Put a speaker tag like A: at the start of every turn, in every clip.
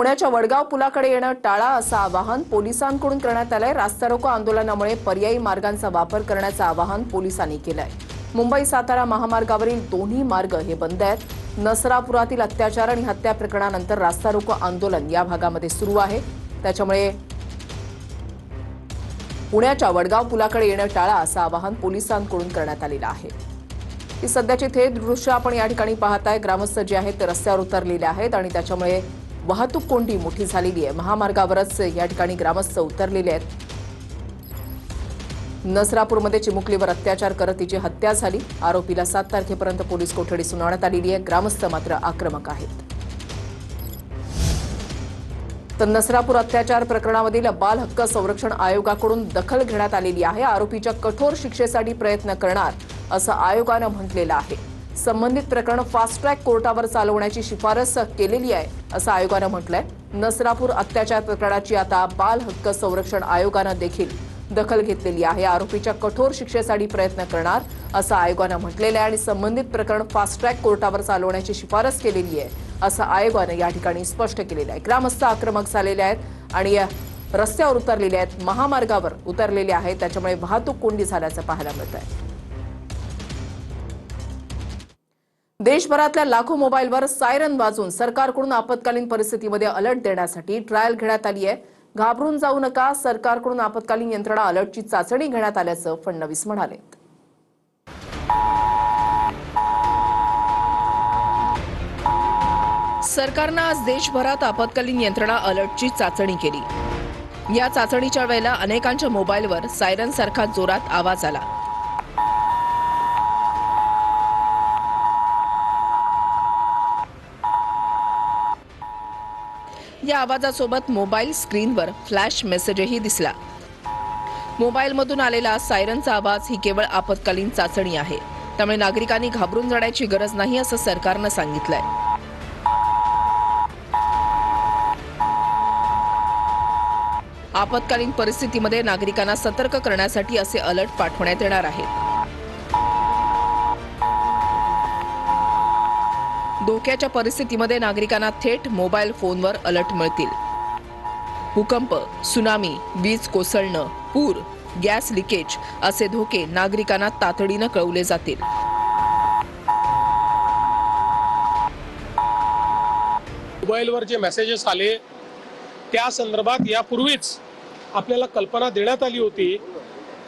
A: पुण्याच्या वडगाव पुलाकडे येणं टाळा असं आवाहन पोलिसांकडून करण्यात आलंय। रास्ता रोको आंदोलनामुळे पर्यायी मार्गांचा वापर करण्याचं आवाहन पोलिसांनी केलंय। मुंबई सातारा महामार्गावरील दोन्ही मार्ग हे बंद आहेत। नसरापुरातील अत्याचार आणि हत्या प्रकरणानंतर रास्ता रोको आंदोलन या भागामध्ये सुरू आहे। त्याच्यामुळे पुण्याच्या वडगाव पुलाकडे येणं टाळा असं आवाहन पोलिसांकडून करण्यात आलेलं आहे। ही सध्याची थेट दृश्य आपण या ठिकाणी पाहताय। ग्रामस्थ जे आहेत ते रस्त्यावर उतरलेले आहेत आणि त्याच्यामुळे वाहतूक कोंडी मोठी झालेली आहे। महामार्गावरच या ठिकाणी ग्रामस्थ उतरलेले आहेत। नसरापूरमध्ये चिमुकलीवर अत्याचार करत तिची हत्या झाली। आरोपीला 7 तारखेपर्यंत पोलीस कोठडी सुनावण्यात आलेली आहे। ग्रामस्थ मात्र आक्रमक आहेत। तर नसरापूर अत्याचार प्रकरणामधील बाल हक्क संरक्षण आयोगाकडून दखल घेण्यात आलेली आहे। आरोपीच्या कठोर शिक्षेसाठी प्रयत्न करणार असं आयोगानं म्हटलेलं आहे। संबंधित प्रकरण फास्ट ट्रॅक कोर्टावर चालवण्याची शिफारस केलेली आहे असं आयोगानं म्हटलंय। नसरापूर अत्याचार प्रकरणाची आता बाल हक्क संरक्षण आयोगानं देखील दखल घेतलेली आहे। आरोपीच्या कठोर शिक्षेसाठी प्रयत्न करणार असं आयोगानं म्हटलेलं आहे आणि संबंधित प्रकरण फास्ट ट्रॅक कोर्टावर चालवण्याची शिफारस केलेली आहे असं आयोगानं या ठिकाणी स्पष्ट केलेलं आहे। ग्रामस्थ आक्रमक झालेले आहेत आणि रस्त्यावर उतरलेले आहेत, महामार्गावर उतरलेले आहेत। त्याच्यामुळे वाहतूक कोंडी झाल्याचं पाहायला मिळत आहे। देशभरातल्या लाखो मोबाईलवर सायरन वाजवून सरकारकडून आपत्कालीन परिस्थितीमध्ये अलर्ट देण्यासाठी ट्रायल घेण्यात आली आहे। घाबरून जाऊ नका, सरकारकडून आपत्कालीन यंत्रणा अलर्टची चाचणी घेण्यात आल्याचं फडणवीस म्हणाले। सरकारनं आज देशभरात आपत्कालीन यंत्रणा अलर्टची चाचणी केली। या चाचणीच्या वेळेला अनेकांच्या मोबाईलवर सायरन सारखा जोरात आवाज आला। या आवाजासोबत मोबाईल स्क्रीनवर फ्लॅश मेसेजही दिसला। मोबाईलमधून आलेला सायरनचा आवाज ही केवळ आपत्कालीन चाचणी आहे, त्यामुळे नागरिकांनी घाबरून जाण्याची गरज नाही असं सरकारनं सांगितलंय। आपत्कालीन परिस्थितीमध्ये नागरिकांना सतर्क करण्यासाठी असे अलर्ट पाठवण्यात येणार आहेत। धोक्याच्या परिस्थितीमध्ये नागरिकांना थेट मोबाईल फोनवर अलर्ट मिळतील। भूकंप, सुनामी, वीज कोसळणं, पूर, गॅस लिकेज असे धोके नागरिकांना तातडीनं कळवले जातील।
B: मोबाईलवर जे मेसेजेस आले त्या संदर्भात यापूर्वीच आपल्याला कल्पना देण्यात आली होती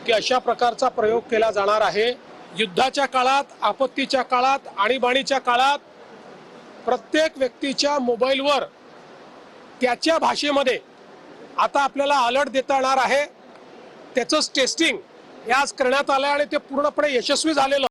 B: की अशा प्रकारचा प्रयोग केला जाणार आहे। युद्धाच्या काळात, आपत्तीच्या काळात, आणीबाणीच्या काळात प्रत्येक व्यक्तीच्या मोबाईलवर त्याच्या भाषेमध्ये आता आपल्याला अलर्ट देता येणार आहे। त्याचंच टेस्टिंग आज करण्यात आलं आणि ते पूर्णपणे यशस्वी झालेलं